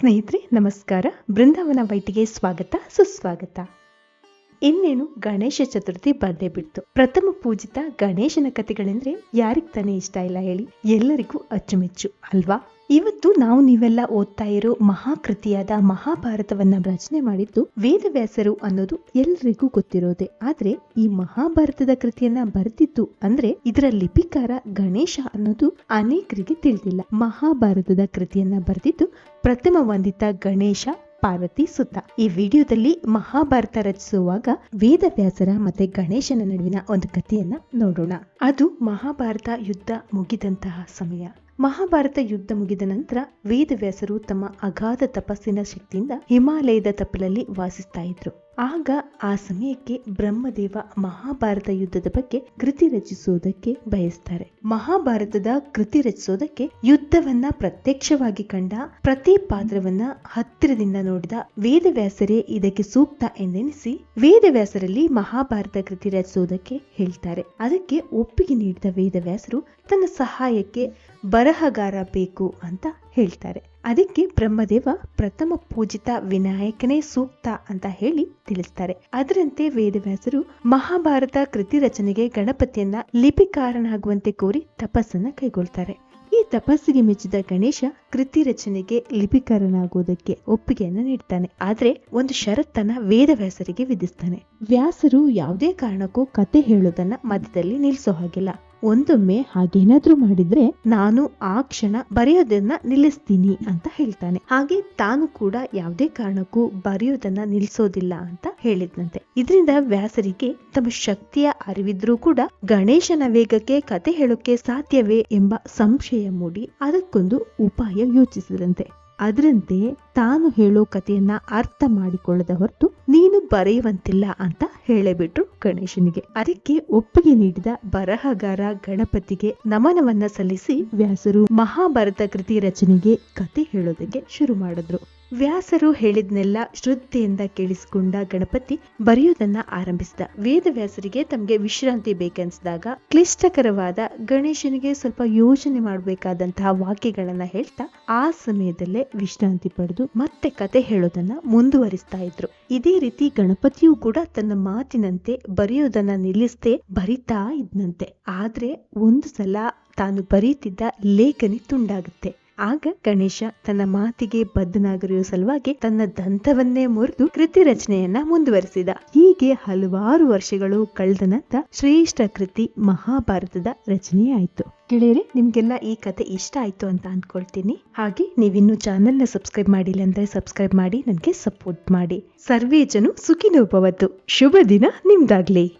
ಸ್ನೇಹಿತರೆ ನಮಸ್ಕಾರ. ಬೃಂದಾವನ ವೈಟಿಗೆ ಸ್ವಾಗತ ಸುಸ್ವಾಗತ. ಇನ್ನೇನು ಗಣೇಶ ಚತುರ್ಥಿ ಬಂದೇ ಬಿಡ್ತು. ಪ್ರಥಮ ಪೂಜಿತ ಗಣೇಶನ ಕಥೆಗಳೆಂದ್ರೆ ಯಾರಿಗ್ ತಾನೇ ಇಷ್ಟ ಇಲ್ಲ ಹೇಳಿ, ಎಲ್ಲರಿಗೂ ಅಚ್ಚುಮೆಚ್ಚು ಅಲ್ವಾ? ಇವತ್ತು ನಾವು ನೀವೆಲ್ಲ ಓದ್ತಾ ಇರೋ ಮಹಾಕೃತಿಯಾದ ಮಹಾಭಾರತವನ್ನ ರಚನೆ ಮಾಡಿದ್ದು ವೇದವ್ಯಾಸರು ಅನ್ನೋದು ಎಲ್ಲರಿಗೂ ಗೊತ್ತಿರೋದೆ. ಆದ್ರೆ ಈ ಮಹಾಭಾರತದ ಕೃತಿಯನ್ನ ಬರೆದಿದ್ದು ಅಂದ್ರೆ ಇದರ ಲಿಪಿಕಾರ ಗಣೇಶ ಅನ್ನೋದು ಅನೇಕರಿಗೆ ತಿಳಿದಿಲ್ಲ. ಮಹಾಭಾರತದ ಕೃತಿಯನ್ನ ಬರೆದಿದ್ದು ಪ್ರಥಮ ವಂದಿತ ಗಣೇಶ ಪಾರ್ವತಿ ಸುತ. ಈ ವಿಡಿಯೋದಲ್ಲಿ ಮಹಾಭಾರತ ರಚಿಸುವಾಗ ವೇದವ್ಯಾಸರ ಮತ್ತೆ ಗಣೇಶನ ನಡುವಿನ ಒಂದು ಕಥೆಯನ್ನ ನೋಡೋಣ. ಅದು ಮಹಾಭಾರತ ಯುದ್ಧ ಮುಗಿದಂತಹ ಸಮಯ. ಮಹಾಭಾರತ ಯುದ್ಧ ಮುಗಿದ ನಂತರ ವೇದವ್ಯಾಸರು ತಮ್ಮ ಅಗಾಧ ತಪಸ್ಸಿನ ಶಕ್ತಿಯಿಂದ ಹಿಮಾಲಯದ ತಪ್ಪಲಲ್ಲಿ ವಾಸಿಸ್ತಾ ಇದ್ರು. ಆಗ ಆ ಸಮಯಕ್ಕೆ ಬ್ರಹ್ಮದೇವ ಮಹಾಭಾರತ ಯುದ್ಧದ ಬಗ್ಗೆ ಕೃತಿ ರಚಿಸುವುದಕ್ಕೆ ಬಯಸ್ತಾರೆ. ಮಹಾಭಾರತದ ಕೃತಿ ರಚಿಸೋದಕ್ಕೆ ಯುದ್ಧವನ್ನ ಪ್ರತ್ಯಕ್ಷವಾಗಿ ಕಂಡ ಪ್ರತಿ ಪಾತ್ರವನ್ನ ಹತ್ತಿರದಿಂದ ನೋಡಿದ ವೇದವ್ಯಾಸರೇ ಇದಕ್ಕೆ ಸೂಕ್ತ ಎಂದೆನಿಸಿ ವೇದವ್ಯಾಸರಲ್ಲಿ ಮಹಾಭಾರತ ಕೃತಿ ರಚಿಸುವುದಕ್ಕೆ ಹೇಳ್ತಾರೆ. ಅದಕ್ಕೆ ಒಪ್ಪಿಗೆ ನೀಡಿದ ವೇದವ್ಯಾಸರು ತನ್ನ ಸಹಾಯಕ್ಕೆ ಬರಹಗಾರ ಬೇಕು ಅಂತ ಹೇಳ್ತಾರೆ. ಅದಕ್ಕೆ ಬ್ರಹ್ಮದೇವ ಪ್ರಥಮ ಪೂಜಿತ ವಿನಾಯಕನೇ ಸೂಕ್ತ ಅಂತ ಹೇಳಿ ತಿಳಿಸ್ತಾರೆ. ಅದರಂತೆ ವೇದವ್ಯಾಸರು ಮಹಾಭಾರತ ಕೃತಿ ರಚನೆಗೆ ಗಣಪತಿಯನ್ನ ಲಿಪಿಕಾರನಾಗುವಂತೆ ಕೋರಿ ತಪಸ್ಸನ್ನ ಕೈಗೊಳ್ತಾರೆ. ಈ ತಪಸ್ಸಿಗೆ ಮೆಚ್ಚಿದ ಗಣೇಶ ಕೃತಿ ರಚನೆಗೆ ಲಿಪಿಕಾರನಾಗುವುದಕ್ಕೆ ಒಪ್ಪಿಗೆಯನ್ನ ನೀಡ್ತಾನೆ. ಆದ್ರೆ ಒಂದು ಷರತ್ತನ್ನ ವೇದವ್ಯಾಸರಿಗೆ ವಿಧಿಸ್ತಾನೆ. ವ್ಯಾಸರು ಯಾವುದೇ ಕಾರಣಕ್ಕೂ ಕತೆ ಹೇಳೋದನ್ನ ಮಧ್ಯದಲ್ಲಿ ನಿಲ್ಲಿಸೋ ಹಾಗಿಲ್ಲ. ಒಂದೊಮ್ಮೆ ಹಾಗೇನಾದ್ರೂ ಮಾಡಿದ್ರೆ ನಾನು ಆ ಕ್ಷಣ ಬರೆಯೋದನ್ನ ನಿಲ್ಲಿಸ್ತೀನಿ ಅಂತ ಹೇಳ್ತಾನೆ. ಹಾಗೆ ತಾನು ಕೂಡ ಯಾವುದೇ ಕಾರಣಕ್ಕೂ ಬರೆಯೋದನ್ನ ನಿಲ್ಲಿಸೋದಿಲ್ಲ ಅಂತ ಹೇಳಿದ್ನಂತೆ. ಇದರಿಂದ ವ್ಯಾಸರಿಗೆ ತಮ್ಮ ಶಕ್ತಿಯ ಅರಿವಿದ್ರೂ ಕೂಡ ಗಣೇಶನ ವೇಗಕ್ಕೆ ಕತೆ ಹೇಳೋಕೆ ಸಾಧ್ಯವೇ ಎಂಬ ಸಂಶಯ ಮೂಡಿ ಅದಕ್ಕೊಂದು ಉಪಾಯ ಯೋಚಿಸಿದಂತೆ. ಅದರಂತೆ ತಾನು ಹೇಳೋ ಕಥೆಯನ್ನ ಅರ್ಥ ಮಾಡಿಕೊಳ್ಳದ ಹೊರತು ನೀನು ಬರೆಯುವಂತಿಲ್ಲ ಅಂತ ಹೇಳಬಿಟ್ರು ಗಣೇಶನಿಗೆ. ಅದಕ್ಕೆ ಒಪ್ಪಿಗೆ ನೀಡಿದ ಬರಹಗಾರ ಗಣಪತಿಗೆ ನಮನವನ್ನ ಸಲ್ಲಿಸಿ ವ್ಯಾಸರು ಮಹಾಭಾರತ ಕೃತಿ ರಚನೆಗೆ ಕತೆ ಹೇಳೋದಕ್ಕೆ ಶುರು ಮಾಡಿದ್ರು. ವ್ಯಾಸರು ಹೇಳಿದ್ನೆಲ್ಲ ಶ್ರದ್ಧೆಯಿಂದ ಕೇಳಿಸಿಕೊಂಡ ಗಣಪತಿ ಬರೆಯೋದನ್ನ ಆರಂಭಿಸಿದ. ವೇದವ್ಯಾಸರಿಗೆ ತಮಗೆ ವಿಶ್ರಾಂತಿ ಬೇಕನ್ಸಿದಾಗ ಕ್ಲಿಷ್ಟಕರವಾದ ಗಣೇಶನಿಗೆ ಸ್ವಲ್ಪ ಯೋಚನೆ ಮಾಡಬೇಕಾದಂತಹ ವಾಕ್ಯಗಳನ್ನ ಹೇಳ್ತಾ ಆ ಸಮಯದಲ್ಲೇ ವಿಶ್ರಾಂತಿ ಪಡೆದು ಮತ್ತೆ ಕತೆ ಹೇಳೋದನ್ನ ಮುಂದುವರಿಸ್ತಾ ಇದ್ರು. ಇದೇ ರೀತಿ ಗಣಪತಿಯೂ ಕೂಡ ತನ್ನ ಮಾತಿನಂತೆ ಬರೆಯೋದನ್ನ ನಿಲ್ಲಿಸದೆ ಬರಿತಾ ಇದ್ನಂತೆ. ಆದ್ರೆ ಒಂದು ಸಲ ತಾನು ಬರೀತಿದ್ದ ಲೇಖನಿ ತುಂಡಾಗುತ್ತೆ. ಆಗ ಗಣೇಶ ತನ್ನ ಮಾತಿಗೆ ಬದ್ಧನಾಗಿರುವ ಸಲುವಾಗಿ ತನ್ನ ದಂತವನ್ನೇ ಮುರಿದು ಕೃತಿ ರಚನೆಯನ್ನ ಮುಂದುವರಿಸಿದ. ಹೀಗೆ ಹಲವಾರು ವರ್ಷಗಳು ಕಳೆದ ನಂತರ ಶ್ರೇಷ್ಠ ಕೃತಿ ಮಹಾಭಾರತದ ರಚನೆಯಾಯಿತು. ಗೆಳೆಯರೆ, ನಿಮ್ಗೆಲ್ಲ ಈ ಕತೆ ಇಷ್ಟ ಆಯ್ತು ಅಂತ ಅನ್ಕೊಳ್ತೀನಿ. ಹಾಗೆ ನೀವಿನ್ನು ಚಾನೆಲ್ ನ ಸಬ್ಸ್ಕ್ರೈಬ್ ಮಾಡಿಲ್ಲ ಅಂದ್ರೆ ಸಬ್ಸ್ಕ್ರೈಬ್ ಮಾಡಿ ನನಗೆ ಸಪೋರ್ಟ್ ಮಾಡಿ. ಸರ್ವೇ ಜನ ಸುಖಿನೋ ಭವಂತು. ಶುಭ ದಿನ ನಿಮ್ದಾಗ್ಲಿ.